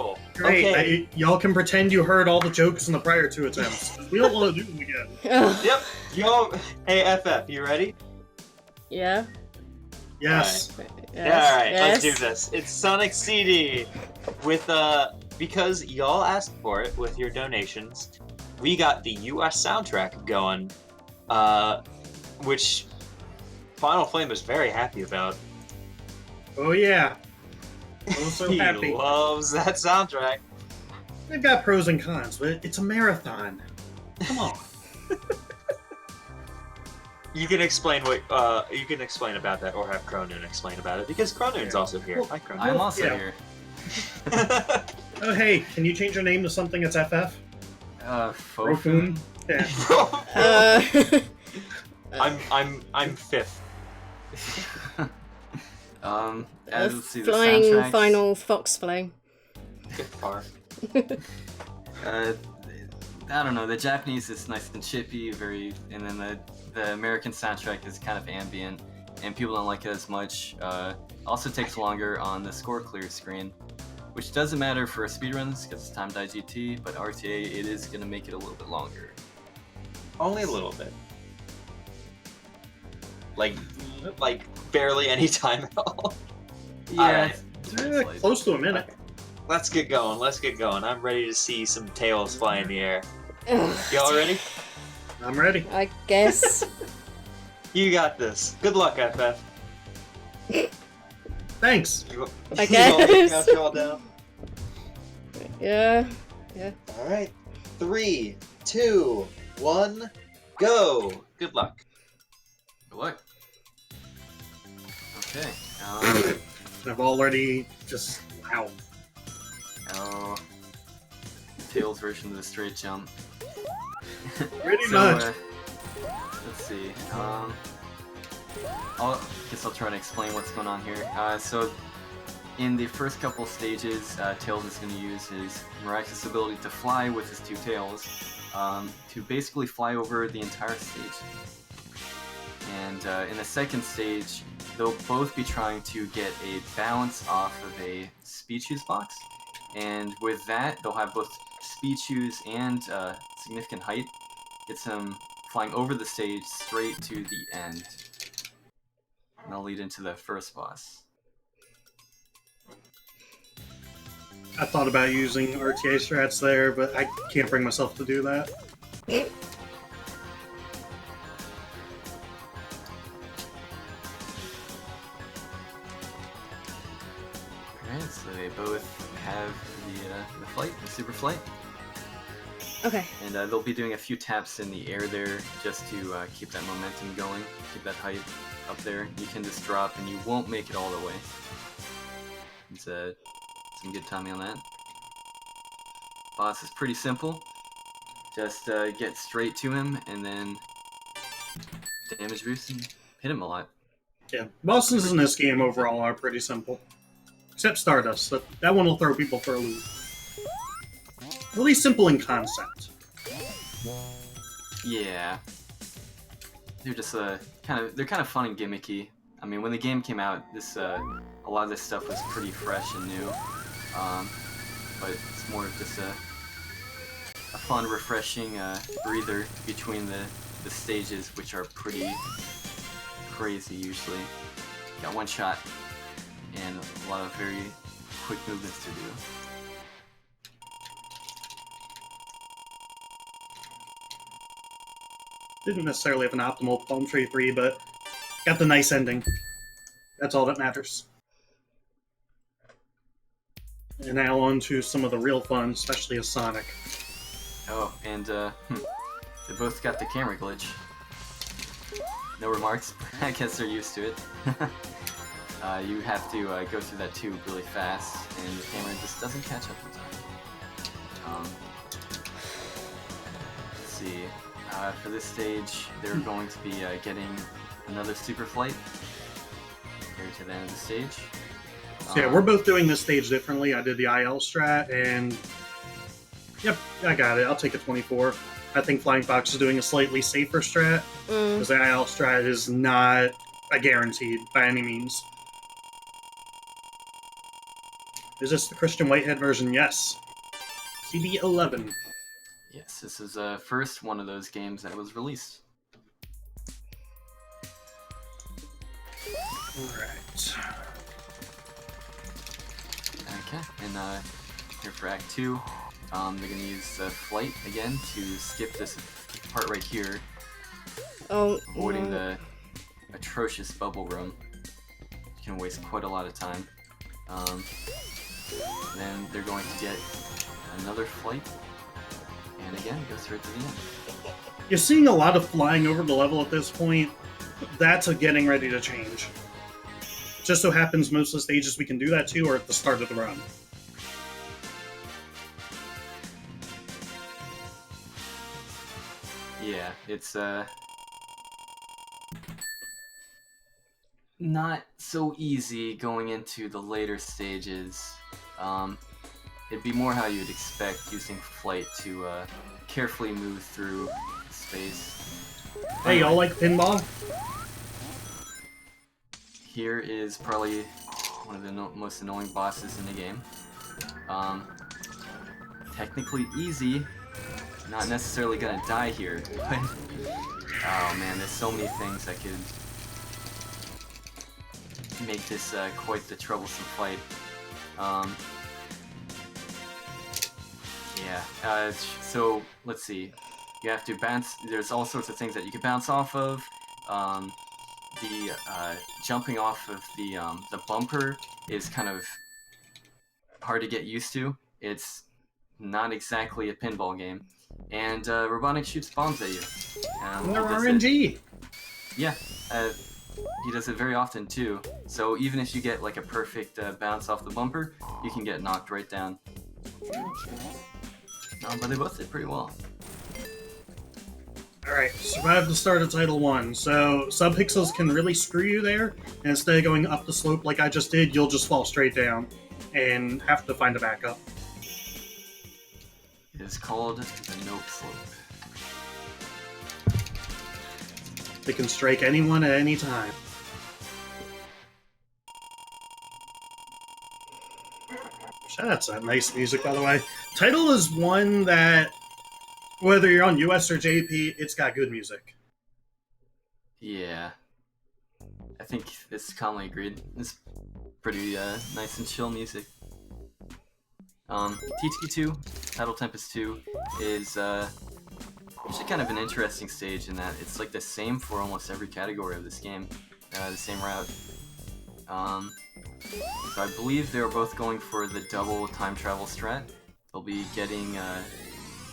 Wonderful. Great. Okay. Y'all can pretend you heard all the jokes in the prior 2 attempts. We don't want to do them again. Yep. Yo. Hey, FF, you ready? Yeah. Yes. All right. Let's do this. It's Sonic CD. With because y'all asked for it with your donations, we got the US soundtrack going, which Finalflame is very happy about. Oh yeah. I'm so He happy. loves that soundtrack. They've got pros and cons, but it's a marathon. Come on. You can explain about that, or have Cronoon explain about it, because Cronoon's also here. Well, Hi, Cronoon. I'm also here. Oh hey, can you change your name to something that's FF? Fofun? Yeah. I'm fifth. Let's see, the Flying soundtracks. Final Fox Flame. Fifth bar. I don't know. The Japanese is nice and chippy, and then the American soundtrack is kind of ambient, and people don't like it as much. Also takes longer on the score clear screen, which doesn't matter for speedruns because it's timed IGT, but RTA it is gonna make it a little bit longer. Only a little bit. Like barely any time at all. Yeah, Alright. it's Close to a minute. Okay. Let's get going. I'm ready to see some tails fly in the air. Y'all ready? I'm ready. I guess. You got this. Good luck, FF. Thanks. I guess. Count you all down. Yeah. Alright. 3, 2, 1, go! Good luck. Good luck. Okay. I've already just wow. Oh, Tails version of the straight jump. Pretty much. Let's see. Guess I'll try to explain what's going on here. So, in the first couple stages, Tails is going to use his miraculous ability to fly with his 2 tails to basically fly over the entire stage. And in the second stage, they'll both be trying to get a bounce off of a speed shoes box. And with that, they'll have both speed shoes and significant height. Gets them flying over the stage straight to the end. And that'll lead into the first boss. I thought about using RTA strats there, but I can't bring myself to do that. Alright, so they both have the flight, the super flight. Okay. And they'll be doing a few taps in the air there just to keep that momentum going, keep that height up there. You can just drop and you won't make it all the way. It's some good timing on that. Boss is pretty simple. Just get straight to him and then damage boost and hit him a lot. Yeah, bosses in this game overall are pretty simple. Except Stardust. That one will throw people for a loop. At least simple in concept. Yeah. They're just kind of fun and gimmicky. I mean, when the game came out, a lot of this stuff was pretty fresh and new. But it's more of just a fun, refreshing breather between the stages, which are pretty crazy usually. You got one shot and a lot of very quick movements to do. Didn't necessarily have an optimal Palmtree 3, but got the nice ending. That's all that matters. And now on to some of the real fun, especially as Sonic. Oh, and they both got the camera glitch. No remarks. I guess they're used to it. You have to go through that tube really fast, and the camera just doesn't catch up in time. Let's see. For this stage, they're going to be getting another super flight here to the end of the stage. So yeah, we're both doing this stage differently. I did the IL strat, and yep, I got it. I'll take a 24. I think Flying Fox is doing a slightly safer strat, because the IL strat is not a guaranteed by any means. Is this the Christian Whitehead version? Yes. CD11. Yes, this is the first one of those games that was released. Alright. Okay, and here for Act 2, they're going to use Flight again to skip this part right here, avoiding the atrocious bubble room. You can waste quite a lot of time. Then they're going to get another flight, and again, it goes right to the end. You're seeing a lot of flying over the level at this point. That's a getting ready to change. Just so happens most of the stages we can do that to are at the start of the run. Yeah, it's not so easy going into the later stages. It'd be more how you'd expect using flight to carefully move through space. Hey, y'all like pinball? Here is probably one of the most annoying bosses in the game. Technically easy, not necessarily gonna die here, but oh man, there's so many things that could make this quite the troublesome fight. So let's see. You have to bounce. There's all sorts of things that you can bounce off of. The jumping off of the bumper is kind of hard to get used to. It's not exactly a pinball game, and Robotnik shoots bombs at you. They're RNG. Yeah, he does it very often too. So even if you get like a perfect bounce off the bumper, you can get knocked right down. But they both did pretty well. Alright, survive the start of Tidal 1. So, subpixels can really screw you there, and instead of going up the slope like I just did, you'll just fall straight down and have to find a backup. It is called the Nope Slope. They can strike anyone at any time. Shout-out to that nice music, by the way. Tidal is one that, whether you're on US or JP, it's got good music. Yeah. I think it's commonly agreed. It's pretty nice and chill music. TT2, Tidal Tempest 2, is actually kind of an interesting stage in that it's like the same for almost every category of this game. The same route. So I believe they're both going for the double time travel strat. They'll be getting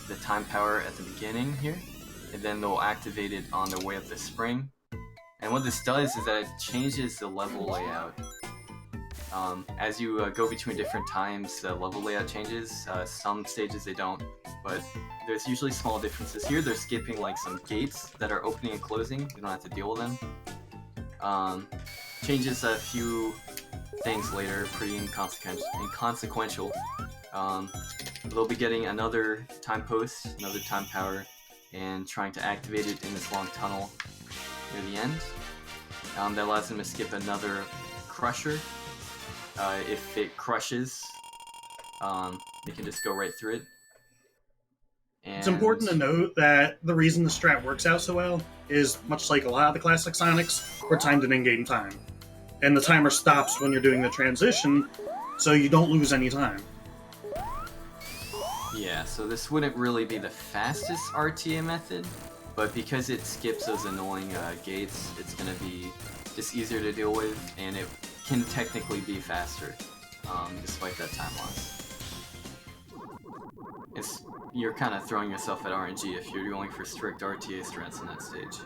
the time power at the beginning here, and then they'll activate it on their way up the spring. And what this does is that it changes the level layout. As you go between different times, the level layout changes. Some stages they don't, but there's usually small differences. Here they're skipping like some gates that are opening and closing. You don't have to deal with them. Changes a few things later, pretty inconsequential. They'll be getting another time post, another time power, and trying to activate it in this long tunnel near the end. That allows them to skip another crusher. If it crushes, they can just go right through it. And It's important to note that the reason the strat works out so well is, much like a lot of the classic Sonics, we're timed in in-game time. And the timer stops when you're doing the transition, so you don't lose any time. Yeah, so this wouldn't really be the fastest RTA method, but because it skips those annoying gates, it's going to be just easier to deal with, and it can technically be faster, despite that time loss. You're kind of throwing yourself at RNG if you're going for strict RTA strats on that stage.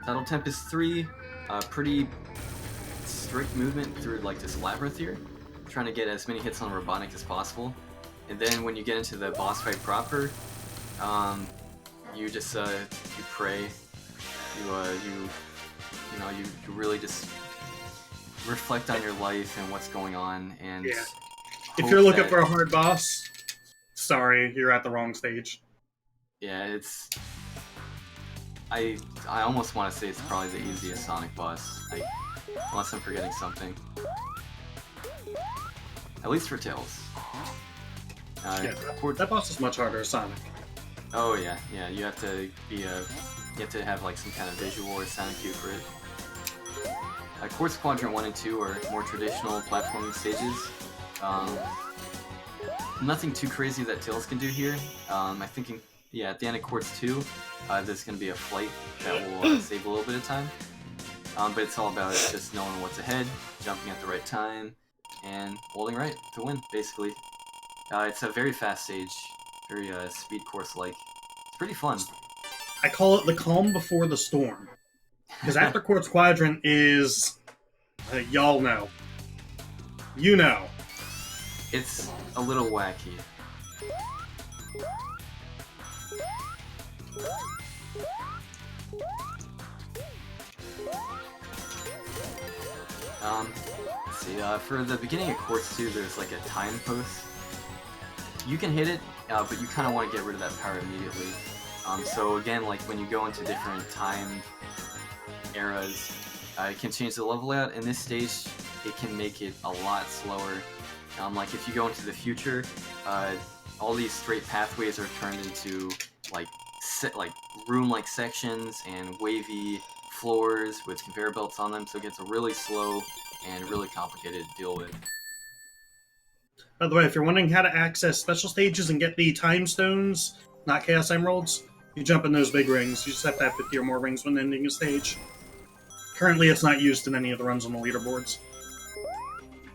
Tidal Tempest 3, pretty strict movement through like this labyrinth here, trying to get as many hits on Robotnik as possible. And then when you get into the boss fight proper, you just you pray, you really just reflect on your life and what's going on, and Yeah. If you're looking for a hard boss, sorry, you're at the wrong stage. Yeah, it's I almost want to say it's probably the easiest Sonic boss, unless I'm forgetting something. at least for Tails. Yeah, that boss is much harder, Sonic. Oh yeah, you have to have like some kind of visual or sound cue for it. Quartz Quadrant 1 and 2 are more traditional platforming stages. Nothing too crazy that Tails can do here. I think at the end of Quartz 2, there's going to be a flight that will save a little bit of time. But it's all about just knowing what's ahead, jumping at the right time, and holding right to win, basically. It's a very fast stage, very speed course-like. It's pretty fun. I call it the calm before the storm. Because after Quartz Quadrant is... y'all know. You know. It's a little wacky. Let's see, for the beginning of Quartz 2, there's like a time post. You can hit it, but you kind of want to get rid of that power immediately. So again, like when you go into different time eras, it can change the level layout. In this stage, it can make it a lot slower. Like if you go into the future, all these straight pathways are turned into like room-like sections and wavy floors with conveyor belts on them, so it gets really slow and really complicated to deal with. By the way, if you're wondering how to access special stages and get the time stones, not Chaos Emeralds, you jump in those big rings. You just have to have 50 or more rings when ending a stage. Currently, it's not used in any of the runs on the leaderboards.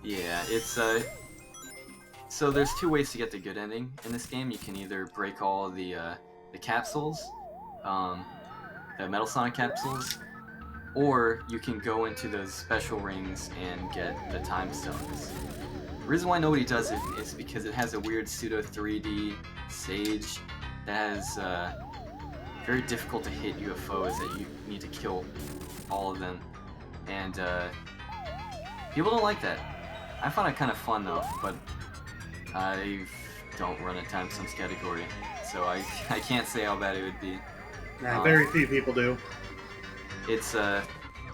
Yeah, it's so there's two ways to get the good ending in this game. You can either break all the capsules, the Metal Sonic capsules, or you can go into those special rings and get the time stones. The reason why nobody does it is because it has a weird pseudo 3D stage that has very difficult to hit UFOs that you need to kill all of them, and people don't like that. I find it kind of fun though, but I don't run a time stones category, so I can't say how bad it would be. Very few people do. It's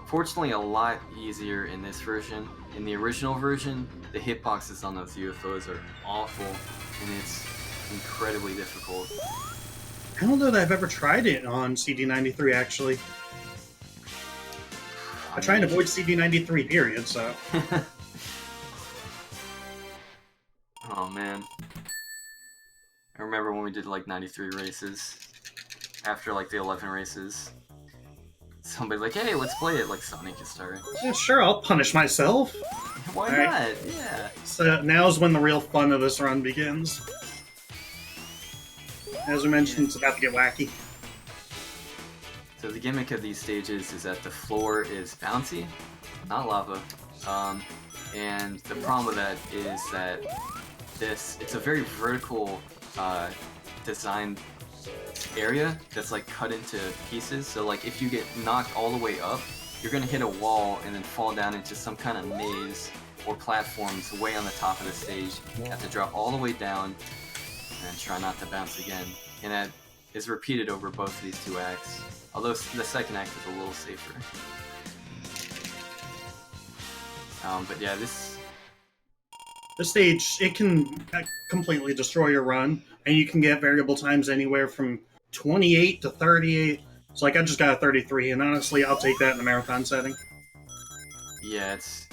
fortunately a lot easier in this version. In the original version, the hitboxes on those UFOs are awful, and it's incredibly difficult. I don't know that I've ever tried it on CD93, actually. I try and avoid CD93, period, so... Oh, man. I remember when we did, like, 93 races. After, like, the 11 races. Somebody's like, hey, let's play it, like Sonic is starting. Yeah, sure, I'll punish myself. Why All not? right. Yeah. So now's when the real fun of this run begins. As we mentioned, it's about to get wacky. So the gimmick of these stages is that the floor is bouncy, not lava. And the problem with that is that it's a very vertical designed area that's like cut into pieces. So like if you get knocked all the way up, you're gonna hit a wall and then fall down into some kind of maze or platforms way on the top of the stage. You have to drop all the way down and try not to bounce again. And that is repeated over both of these two acts. Although the second act is a little safer. But yeah, this stage, it can completely destroy your run, and you can get variable times anywhere from 28 to 38. So like I just got a 33, and honestly, I'll take that in the marathon setting. Yeah, it's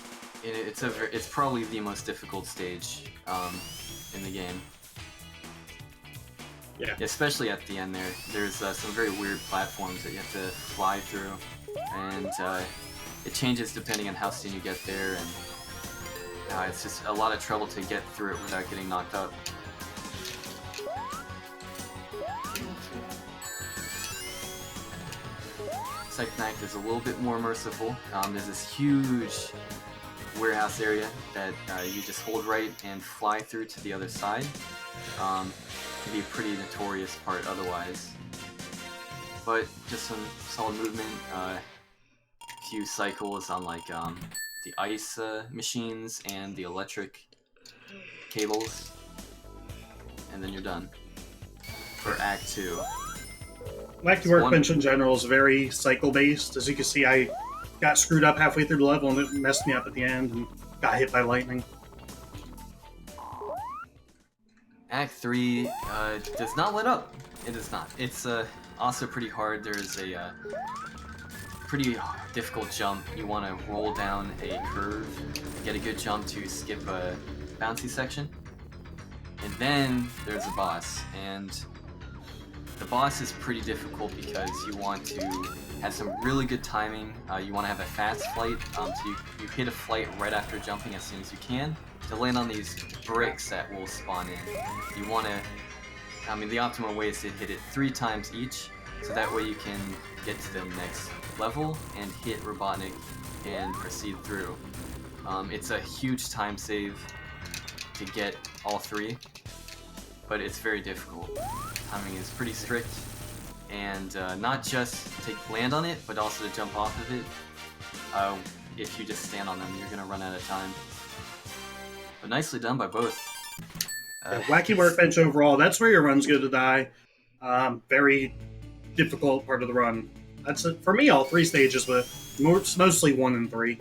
probably the most difficult stage in the game. Yeah. Especially at the end there. There's some very weird platforms that you have to fly through, and it changes depending on how soon you get there, and it's just a lot of trouble to get through it without getting knocked up. Second act is a little bit more merciful. There's this huge warehouse area that you just hold right and fly through to the other side. Can be a pretty notorious part otherwise. But just some solid movement, a few cycles on like the ice machines and the electric cables, and then you're done for Act 2. Wacky Workbench in general is very cycle-based. As you can see, I got screwed up halfway through the level and it messed me up at the end and got hit by lightning. Act 3 does not let up. It does not. It's also pretty hard. There's a pretty difficult jump. You want to roll down a curve, get a good jump to skip a bouncy section. And then there's a boss, and the boss is pretty difficult because you want to have some really good timing. You want to have a fast flight, so you hit a flight right after jumping as soon as you can to land on these bricks that will spawn in. You want to, I mean, the optimal way is to hit it 3 times each, so that way you can get to the next level and hit Robotnik and proceed through. It's a huge time save to get all 3, but it's very difficult. Timing is pretty strict, and not just to land on it, but also to jump off of it. If you just stand on them, you're gonna run out of time. But nicely done by both. Wacky Workbench overall, that's where your run's going to die. Very difficult part of the run. That's it. For me, all 3 stages, but mostly 1 and 3.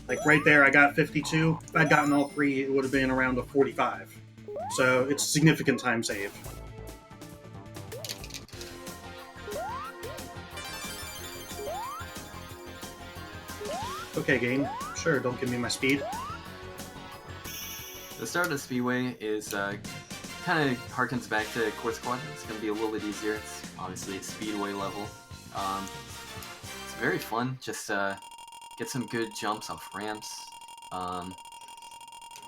Like right there, I got 52. If I'd gotten all 3, it would have been around a 45. So it's a significant time save. Okay, game. Sure, don't give me my speed. The Stardust Speedway is kind of harkens back to Quartz Quadrant. It's going to be a little bit easier. It's obviously a Speedway level. It's very fun. Just get some good jumps off ramps,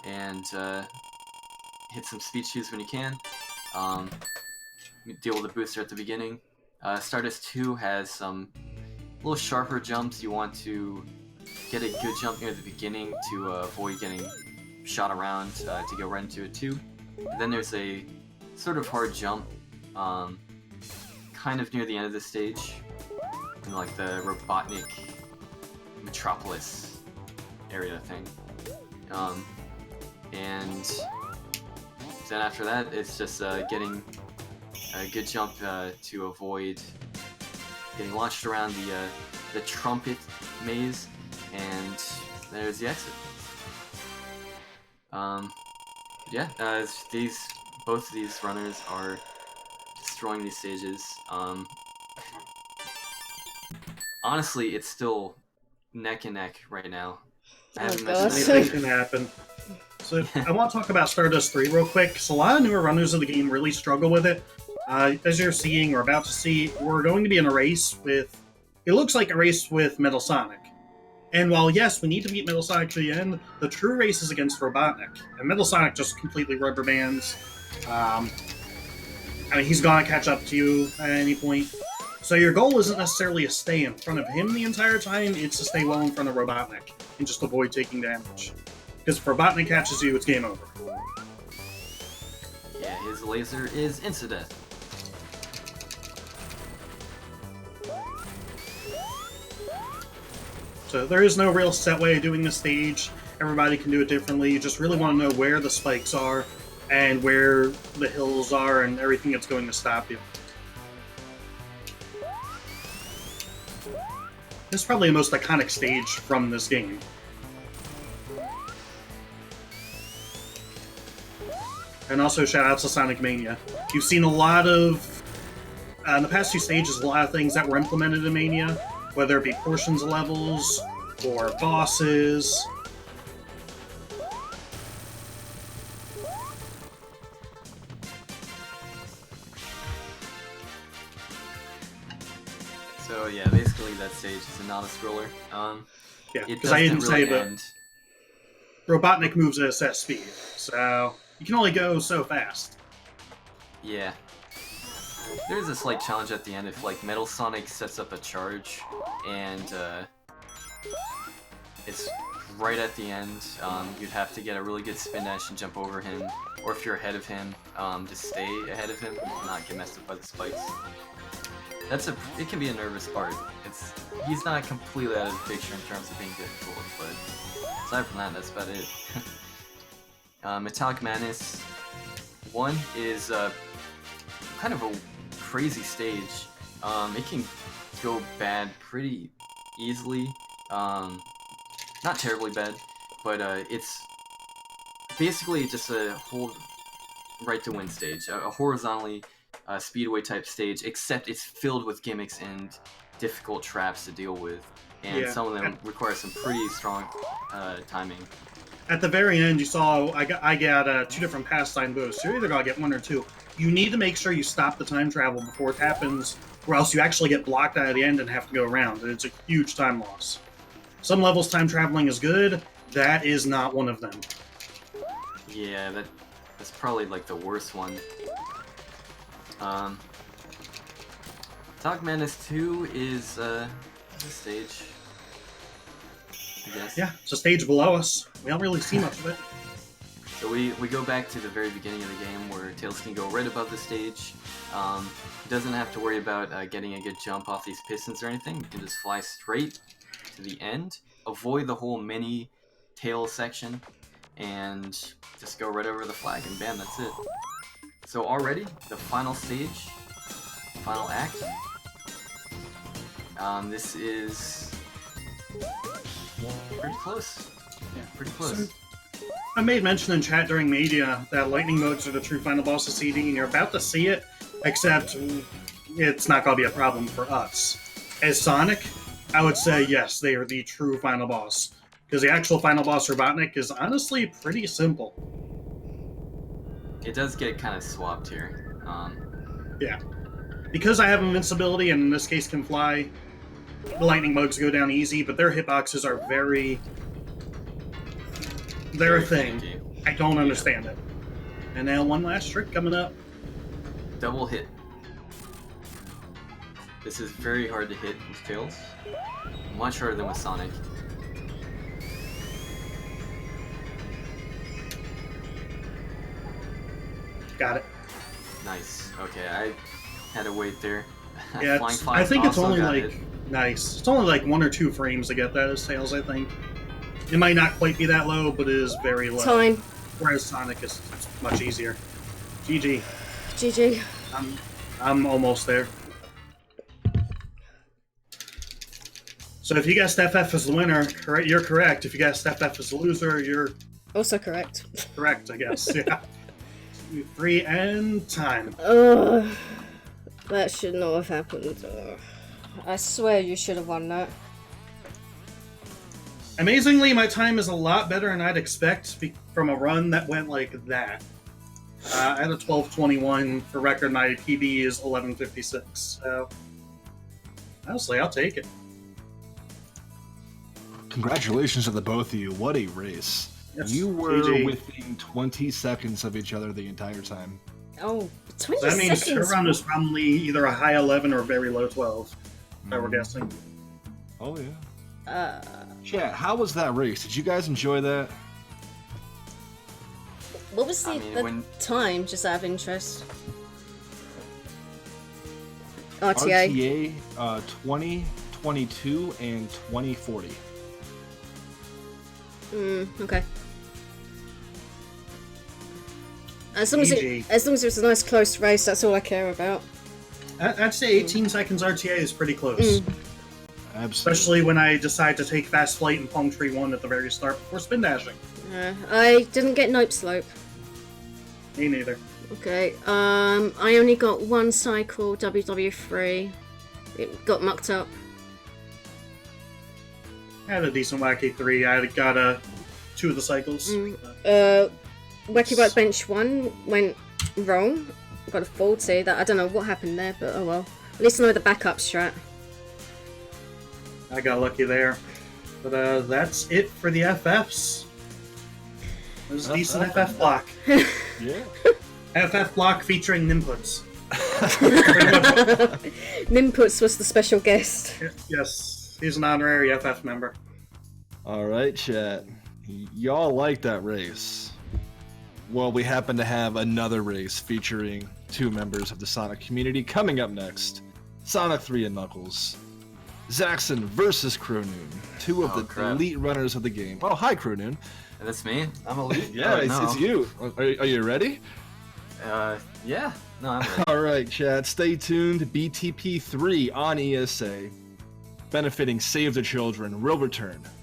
and hit some speed shoes when you can. Deal with the booster at the beginning. Stardust 2 has some little sharper jumps. You want to get a good jump near the beginning to avoid getting shot around to go right into it too. And then there's a sort of hard jump kind of near the end of the stage in like the Robotnik Metropolis area thing. And then after that it's just getting a good jump to avoid getting launched around the trumpet maze, and there's the exit. Yeah, both of these runners are destroying these stages. Honestly, it's still neck and neck right now. I haven't mentioned Anything can happen. So I want to talk about Stardust 3 real quick, because a lot of newer runners of the game really struggle with it. As you're seeing, or about to see, we're going to be in a race with, it looks like a race with Metal Sonic. And while, yes, we need to beat Metal Sonic to the end, the true race is against Robotnik. And Metal Sonic just completely rubber bands. I mean, he's going to catch up to you at any point. So your goal isn't necessarily to stay in front of him the entire time, it's to stay well in front of Robotnik and just avoid taking damage. Because if Robotnik catches you, it's game over. Yeah, his laser is insta-death. So there is no real set way of doing this stage. Everybody can do it differently. You just really want to know where the spikes are and where the hills are and everything that's going to stop you. This is probably the most iconic stage from this game. And also shout out to Sonic Mania. You've seen a lot of, in the past 2 stages, a lot of things that were implemented in Mania, whether it be portions of levels or bosses. So yeah, basically that stage is a non-scroller. Yeah, because I didn't say, but Robotnik moves at a set speed, so you can only go so fast. Yeah. There's a slight challenge at the end if like Metal Sonic sets up a charge and it's right at the end. You'd have to get a really good spin dash and jump over him, or if you're ahead of him, just stay ahead of him and not get messed up by the spikes. It can be a nervous part. He's not completely out of the picture in terms of being difficult, but aside from that, that's about it. Metallic Madness 1 is kind of a crazy stage. It can go bad pretty easily. Not terribly bad, but it's basically just a hold right to win stage, a horizontally speedway type stage, except it's filled with gimmicks and difficult traps to deal with, and some of them require some pretty strong timing. At the very end, you saw I got 2 different pastime boosts. You're either gonna get 1 or 2. You need to make sure you stop the time travel before it happens, or else you actually get blocked out of the end and have to go around, and it's a huge time loss. Some levels time traveling is good. That is not one of them. Yeah, that's probably like the worst one. Dark Madness 2 is the stage, I guess. Yeah, it's a stage below us. We don't really see much of it. So we go back to the very beginning of the game where Tails can go right above the stage. He doesn't have to worry about getting a good jump off these pistons or anything. He can just fly straight to the end, avoid the whole mini tail section, and just go right over the flag, and bam, that's it. So already, the final stage, final act. This is pretty close. Yeah, pretty close. I made mention in chat during media that lightning modes are the true final boss of CD, and you're about to see it, except it's not going to be a problem for us. As Sonic, I would say yes, they are the true final boss. Because the actual final boss, Robotnik, is honestly pretty simple. It does get kind of swapped here. Yeah. Because I have invincibility, and in this case can fly, the lightning bugs go down easy, but their hitboxes are very... They're a thing. Finicky. I don't understand it. And now one last trick coming up. Double hit. This is very hard to hit with Tails. Much harder than with Sonic. Got it. Nice. Okay, I had to wait there. Yeah, Flying I Fox think it's also only got like... it. Nice. It's only like 1 or 2 frames to get that as Tails, I think. It might not quite be that low, but it is very low. Time. Whereas Sonic is much easier. GG. GG. I'm almost there. So if you guessed FF as the winner, you're correct. If you guessed FF as the loser, you're Also correct. correct, I guess. Yeah. 2, 3, and time. Ugh. That should not have happened. Ugh. I swear you should have won that. Amazingly, my time is a lot better than I'd expect from a run that went like that. I had a 12:21. For record, my PB is 11:56. So, honestly, I'll take it. Congratulations to the both of you. What a race. Yes, You were GG. within 20 seconds of each other the entire time. Oh, 20 So that means your seconds. run is probably either a high 11 or a very low 12. If I were guessing. Oh, yeah. Uh, Chat, how was that race? Did you guys enjoy that? what was the, I mean, the when- time, just out of interest? RTA. RTA 20, 22, and 2040. Okay. As long as GG. it was a nice close race, that's all I care about. I'd say 18 seconds RTA is pretty close. Absolutely. Especially when I decide to take Fast Flight and Palmtree 1 at the very start before spin dashing. I didn't get Nope Slope. Me neither. Okay, I only got 1 cycle WW3. It got mucked up. I had a decent Wacky 3. I got 2 of the cycles. Wacky Workbench 1 went wrong. Got a 40. That I don't know what happened there, but oh well. At least I know the backup strat. I got lucky there. But that's it for the FFs. It was a decent FF block. Yeah. FF block featuring Nimputs. Nimputs was the special guest. Yes, he's an honorary FF member. All right, chat. Y'all like that race. Well, we happen to have another race featuring 2 members of the Sonic community coming up next. Sonic 3 and Knuckles. Zaxxon versus Cronoon, 2 of Oh, the crap. elite runners of the game. Oh, hi, Cronoon. That's me. I'm elite. Yeah, it's you. Are you ready? Yeah. No, I'm ready. All right, chat. Stay tuned. BTP 3 on ESA, benefiting Save the Children, will return